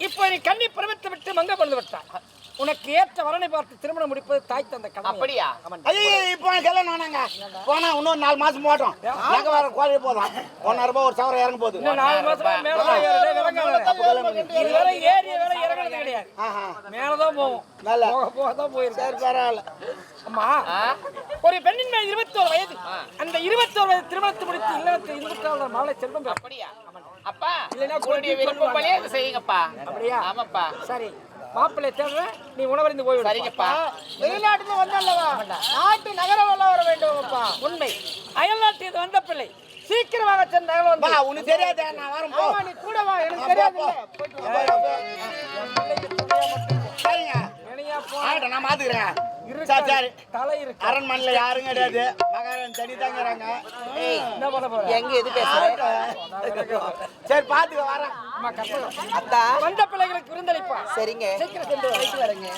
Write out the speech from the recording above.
இப்போ நீ கன்னி பருவத்தை விட்டு மங்க பொழுது விட்டாய். உனக்கு ஏற்ற வரனை பார்த்து திருமணம் முடிப்பது தாய் தந்த கடமை. அப்படியா? ஐயோ இப்போ கல்யாணம் வேணாங்க. போனா இன்னொரு 4 மாசம் போட்டோம். எங்க வேற கோழி போதும். 1,000 ரூபாய் ஒரு சவரம் இறங்க போகுது. இன்னும் 4 மாசமா மேலதான் ஏறதே இறங்காது. இது வரை ஏறிய வேலை இறங்குறது கிடையாது. மேலதான் போவோம். நல்லா போகதான் போயிருக்கு. சரி பரவாயில்ல. அம்மா ஒரு பெண்ணின் மேல் 21 வயது. அந்த 21 வயது திருமணத்தை முடித்து இல்லறத்தை 24 மாலை செல்வம் பெறும். அப்படியா? அப்பா உங்களுடைய விருப்பப்படியே இதை செய்யுங்கப்பா. அப்படியா? ஆமாப்பா. சரி மாப்பிள்ளை தேவை நீ உணவறிந்து போய் சரிங்கப்பா. வெளிநாட்டுல வந்தல்லவா நாட்டு நகரம் வர வேண்டும் அப்பா. உண்மை அயல் நாட்டில் வந்த பிள்ளை சீக்கிரமாக சென்ற பா உனக்கு தெரியாதே நான் வரேன் போ. நீ கூட வா எனக்கு தெரியாது. சரிங்க. ஆயிட்ட நான் பாத்துக்கிறேன். சரி சரி. தலை இருக்கு. அரண்மனையில யாரும் கிடையாது. மகாராணி தனி தாங்கறாங்க. என்ன பண்ண போற? எங்க எது பேசுற? சரி பாத்துக்க வரேன். அம்மா கற்பகம் அத்தா வந்த பிள்ளைகளுக்கு விருந்தளிப்பா. சரிங்க. சீக்கிரம் சென்று வரேங்க.